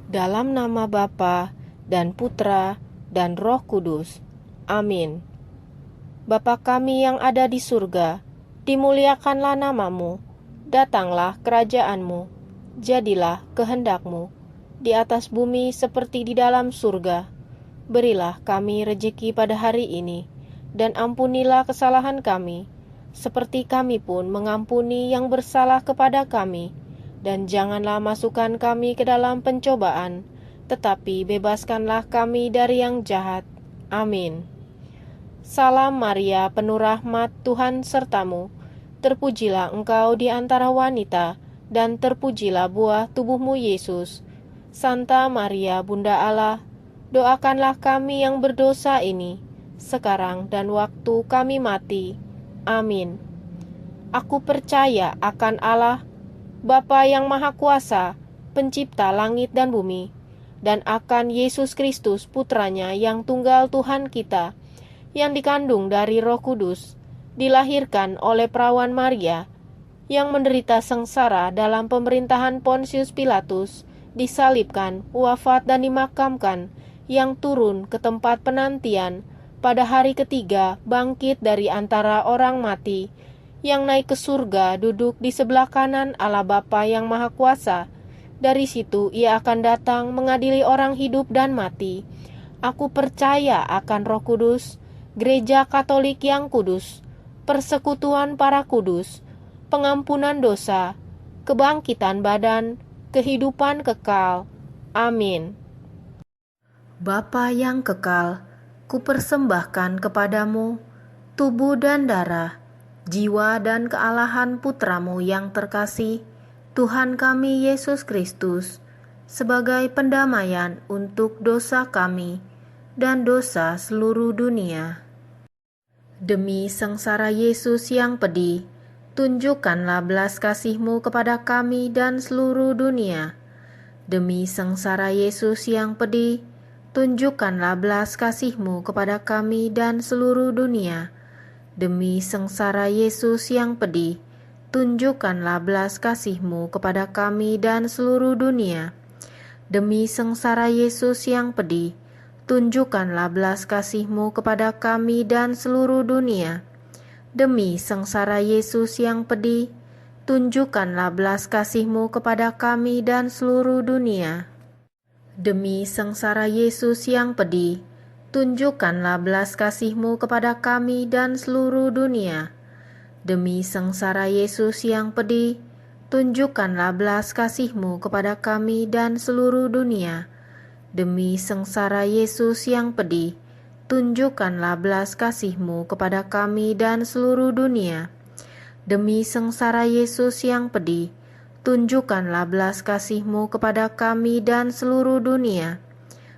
Dalam nama Bapa dan Putra dan Roh Kudus. Amin. Bapa kami yang ada di surga, dimuliakanlah namamu, datanglah kerajaanmu, jadilah kehendakmu, di atas bumi seperti di dalam surga. Berilah kami rejeki pada hari ini, dan ampunilah kesalahan kami, seperti kami pun mengampuni yang bersalah kepada kami. Dan janganlah masukkan kami ke dalam pencobaan, tetapi bebaskanlah kami dari yang jahat. Amin. Salam Maria, penuh rahmat, Tuhan sertamu. Terpujilah engkau di antara wanita, dan terpujilah buah tubuhmu Yesus. Santa Maria, Bunda Allah, doakanlah kami yang berdosa ini, sekarang dan waktu kami mati. Amin. Aku percaya akan Allah, Bapa yang Maha Kuasa, pencipta langit dan bumi, dan akan Yesus Kristus putranya yang tunggal Tuhan kita, yang dikandung dari Roh Kudus, dilahirkan oleh perawan Maria, yang menderita sengsara dalam pemerintahan Pontius Pilatus, disalibkan, wafat dan dimakamkan, yang turun ke tempat penantian, pada hari ketiga bangkit dari antara orang mati, yang naik ke surga duduk di sebelah kanan Allah Bapa yang Maha Kuasa. Dari situ ia akan datang mengadili orang hidup dan mati. Aku percaya akan Roh Kudus, Gereja Katolik yang kudus, persekutuan para kudus, pengampunan dosa, kebangkitan badan, kehidupan kekal. Amin. Bapa yang kekal, kupersembahkan kepadamu tubuh dan darah, jiwa dan kealahan putramu yang terkasih, Tuhan kami Yesus Kristus, sebagai pendamaian untuk dosa kami dan dosa seluruh dunia. Demi sengsara Yesus yang pedih, tunjukkanlah belas kasih-Mu kepada kami dan seluruh dunia. Demi sengsara Yesus yang pedih, tunjukkanlah belas kasih-Mu kepada kami dan seluruh dunia. Demi sengsara Yesus yang pedih, tunjukkanlah belas kasih-Mu kepada kami dan seluruh dunia. Demi sengsara Yesus yang pedih, tunjukkanlah belas kasih-Mu kepada kami dan seluruh dunia. Demi sengsara Yesus yang pedih, tunjukkanlah belas kasih-Mu kepada kami dan seluruh dunia. Demi sengsara Yesus yang pedih, tunjukkanlah belas kasih-Mu kepada kami dan seluruh dunia. Demi sengsara Yesus yang pedih, tunjukkanlah belas kasih-Mu kepada kami dan seluruh dunia. Demi sengsara Yesus yang pedih, tunjukkanlah belas kasih-Mu kepada kami dan seluruh dunia. Demi sengsara Yesus yang pedih, tunjukkanlah belas kasih-Mu kepada kami dan seluruh dunia.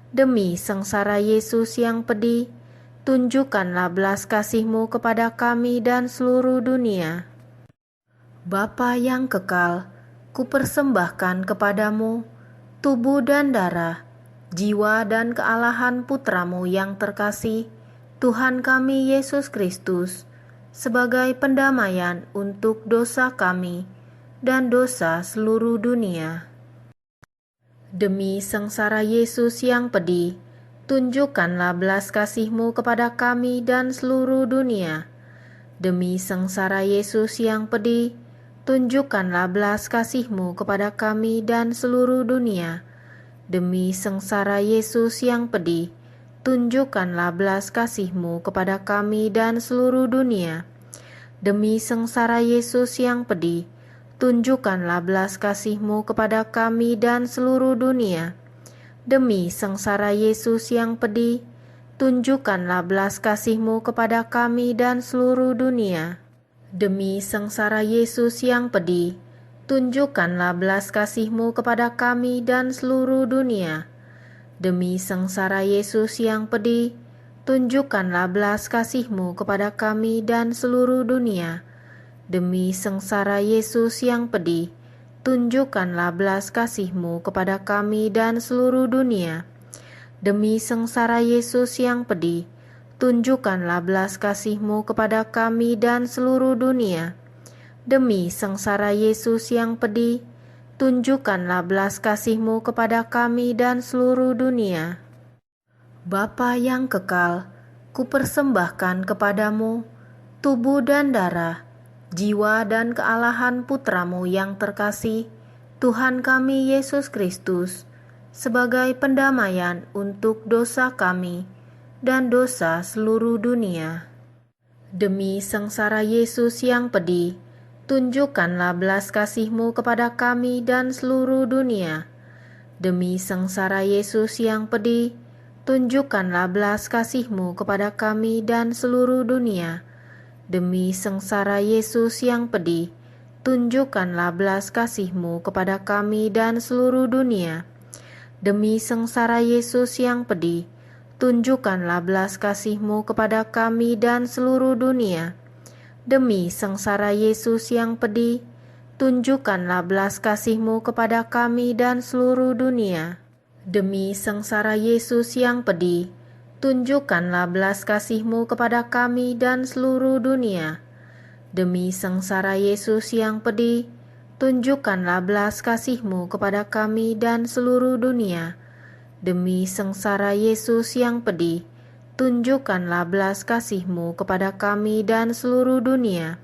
Demi sengsara Yesus yang pedih, tunjukkanlah belas kasih-Mu kepada kami dan seluruh dunia. Bapa yang kekal, kupersembahkan kepadamu tubuh dan darah, jiwa dan kealahan putramu yang terkasih, Tuhan kami Yesus Kristus, sebagai pendamaian untuk dosa kami dan dosa seluruh dunia. Demi sengsara Yesus yang pedih, tunjukkanlah belas kasih-Mu kepada kami dan seluruh dunia. Demi sengsara Yesus yang pedih, tunjukkanlah belas kasih-Mu kepada kami dan seluruh dunia. Demi sengsara Yesus yang pedih, tunjukkanlah belas kasih-Mu kepada kami dan seluruh dunia. Demi sengsara Yesus yang pedih, tunjukkanlah belas kasih-Mu kepada kami dan seluruh dunia. Demi sengsara Yesus yang pedih, tunjukkanlah belas kasih-Mu kepada kami dan seluruh dunia. Demi sengsara Yesus yang pedih, tunjukkanlah belas kasih-Mu kepada kami dan seluruh dunia. Demi sengsara Yesus yang pedih, tunjukkanlah belas kasih-Mu kepada kami dan seluruh dunia. Demi sengsara Yesus yang pedih, tunjukkanlah belas kasih-Mu kepada kami dan seluruh dunia. Demi sengsara Yesus yang pedih, tunjukkanlah belas kasih-Mu kepada kami dan seluruh dunia. Demi sengsara Yesus yang pedih, tunjukkanlah belas kasih-Mu kepada kami dan seluruh dunia. Bapa yang kekal, kupersembahkan kepadamu tubuh dan darah, jiwa dan kealahan Putra-Mu yang terkasih, Tuhan kami Yesus Kristus, sebagai pendamaian untuk dosa kami dan dosa seluruh dunia. Demi sengsara Yesus yang pedih, tunjukkanlah belas kasih-Mu kepada kami dan seluruh dunia. Demi sengsara Yesus yang pedih, tunjukkanlah belas kasih-Mu kepada kami dan seluruh dunia. Demi sengsara Yesus yang pedih, tunjukkanlah belas kasih-Mu kepada kami dan seluruh dunia. Demi sengsara Yesus yang pedih, tunjukkanlah belas kasih-Mu kepada kami dan seluruh dunia. Demi sengsara Yesus yang pedih, tunjukkanlah belas kasih-Mu kepada kami dan seluruh dunia. Demi sengsara Yesus yang pedih, tunjukkanlah belas kasih-Mu kepada kami dan seluruh dunia. Demi sengsara Yesus yang pedih, tunjukkanlah belas kasih-Mu kepada kami dan seluruh dunia. Demi sengsara Yesus yang pedih, tunjukkanlah belas kasih-Mu kepada kami dan seluruh dunia.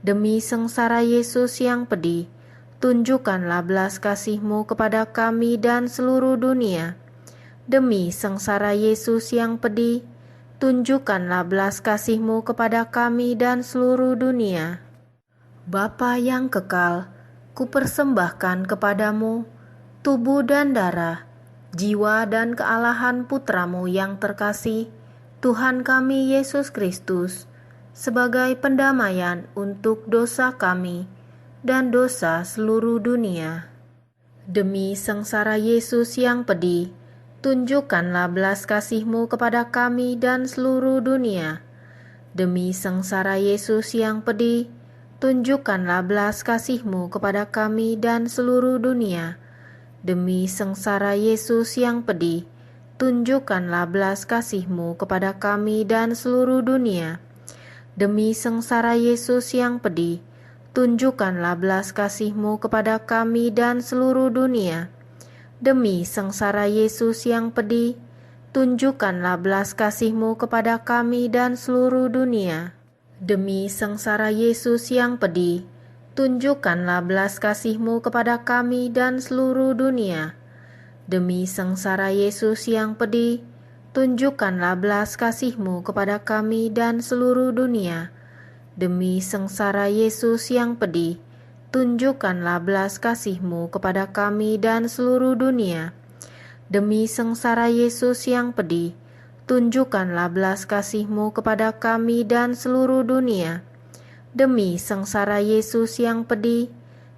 Demi sengsara Yesus yang pedih, tunjukkanlah belas kasih-Mu kepada kami dan seluruh dunia. Demi sengsara Yesus yang pedih, tunjukkanlah belas kasih-Mu kepada kami dan seluruh dunia. Bapa yang kekal, kupersembahkan kepadamu tubuh dan darah, jiwa dan kealahan Putra-Mu yang terkasih, Tuhan kami Yesus Kristus, sebagai pendamaian untuk dosa kami dan dosa seluruh dunia. Demi sengsara Yesus yang pedih, tunjukkanlah belas kasih-Mu kepada kami dan seluruh dunia. Demi sengsara Yesus yang pedih, tunjukkanlah belas kasih-Mu kepada kami dan seluruh dunia. Demi sengsara Yesus yang pedih, tunjukkanlah belas kasih-Mu kepada kami dan seluruh dunia. Demi sengsara Yesus yang pedih, tunjukkanlah belas kasih-Mu kepada kami dan seluruh dunia. Demi sengsara Yesus yang pedih, tunjukkanlah belas kasih-Mu kepada kami dan seluruh dunia. Demi sengsara Yesus yang pedih, tunjukkanlah belas kasih-Mu kepada kami dan seluruh dunia. Demi sengsara Yesus yang pedih, tunjukkanlah belas kasih-Mu kepada kami dan seluruh dunia. Demi sengsara Yesus yang pedih, tunjukkanlah belas kasih-Mu kepada kami dan seluruh dunia. Demi sengsara Yesus yang pedih, tunjukkanlah belas kasih-Mu kepada kami dan seluruh dunia. Demi sengsara Yesus yang pedih,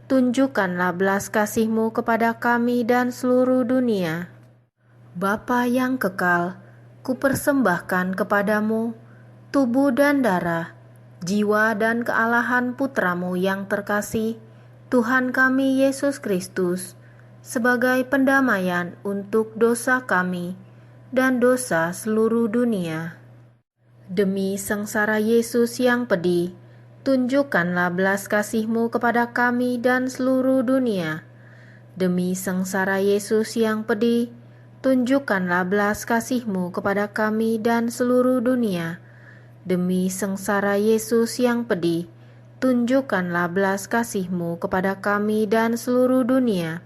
tunjukkanlah belas kasih-Mu kepada kami dan seluruh dunia. Bapa yang kekal, kupersembahkan kepadamu tubuh dan darah, jiwa dan kealahan Putra-Mu yang terkasih, Tuhan kami Yesus Kristus, sebagai pendamaian untuk dosa kami dan dosa seluruh dunia. Demi sengsara Yesus yang pedih, tunjukkanlah belas kasih-Mu kepada kami dan seluruh dunia. Demi sengsara Yesus yang pedih, tunjukkanlah belas kasih-Mu kepada kami dan seluruh dunia. Demi sengsara Yesus yang pedih, tunjukkanlah belas kasih-Mu kepada kami dan seluruh dunia.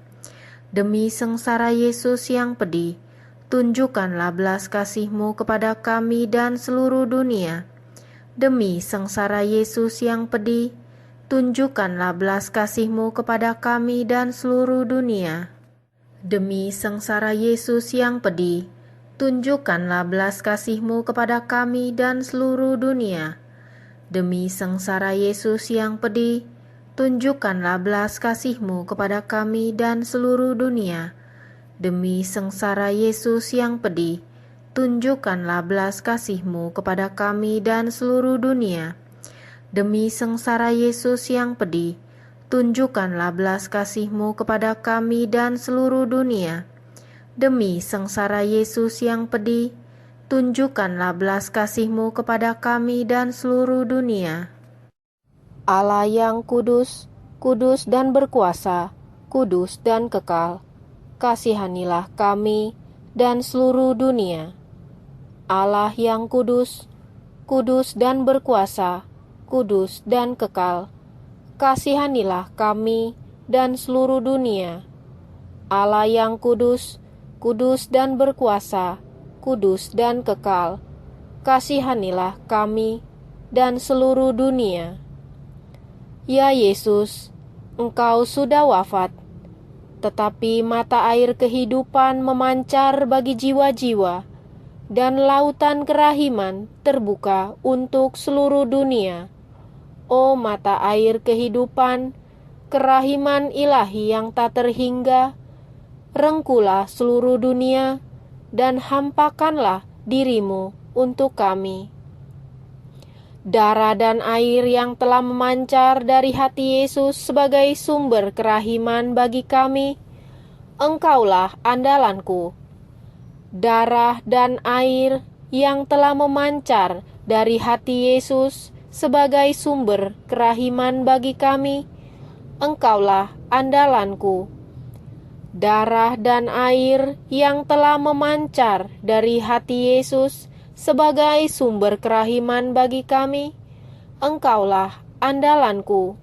Demi sengsara Yesus yang pedih, tunjukkanlah belas kasih-Mu kepada kami dan seluruh dunia. Demi sengsara Yesus yang pedih, tunjukkanlah belas kasih-Mu kepada kami dan seluruh dunia. Demi sengsara Yesus yang pedih, tunjukkanlah belas kasih-Mu kepada kami dan seluruh dunia. Demi sengsara Yesus yang pedih, tunjukkanlah belas kasih-Mu kepada kami dan seluruh dunia. Demi sengsara Yesus yang pedih, tunjukkanlah belas kasih-Mu kepada kami dan seluruh dunia. Demi sengsara Yesus yang pedih, tunjukkanlah belas kasih-Mu kepada kami dan seluruh dunia. Demi sengsara Yesus yang pedih, tunjukkanlah belas kasih-Mu kepada kami dan seluruh dunia. Allah yang kudus, kudus dan berkuasa, kudus dan kekal, kasihanilah kami dan seluruh dunia. Allah yang kudus, kudus dan berkuasa, kudus dan kekal, kasihanilah kami dan seluruh dunia. Allah yang kudus, kudus dan berkuasa, kudus dan kekal, kasihanilah kami dan seluruh dunia. Ya Yesus, Engkau sudah wafat, tetapi mata air kehidupan memancar bagi jiwa-jiwa, dan lautan kerahiman terbuka untuk seluruh dunia. O mata air kehidupan, kerahiman ilahi yang tak terhingga, rengkulah seluruh dunia, dan hampakanlah dirimu untuk kami. Darah dan air yang telah memancar dari hati Yesus sebagai sumber kerahiman bagi kami, Engkaulah andalanku. Darah dan air yang telah memancar dari hati Yesus sebagai sumber kerahiman bagi kami, Engkaulah andalanku. Darah dan air yang telah memancar dari hati Yesus sebagai sumber kerahiman bagi kami, Engkaulah andalanku.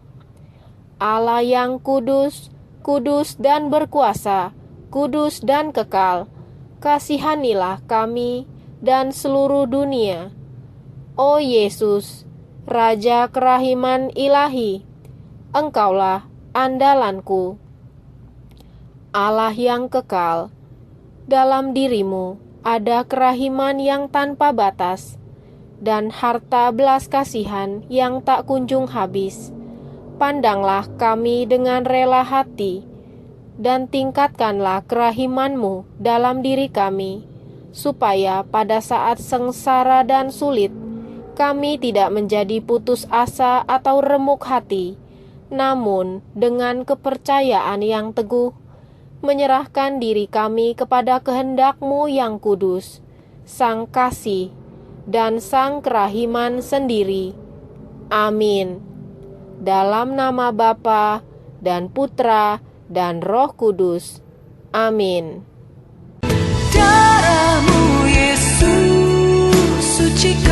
Allah yang kudus, kudus dan berkuasa, kudus dan kekal, kasihanilah kami dan seluruh dunia. O Yesus, Raja kerahiman ilahi, Engkaulah andalanku. Allah yang kekal, dalam dirimu ada kerahiman yang tanpa batas, dan harta belas kasihan yang tak kunjung habis. Pandanglah kami dengan rela hati, dan tingkatkanlah kerahiman-Mu dalam diri kami, supaya pada saat sengsara dan sulit, kami tidak menjadi putus asa atau remuk hati, namun dengan kepercayaan yang teguh, menyerahkan diri kami kepada kehendak-Mu yang kudus, Sang Kasih, dan Sang Kerahiman sendiri. Amin. Dalam nama Bapa dan Putra dan Roh Kudus. Amin. Darah-Mu Yesus, sucikan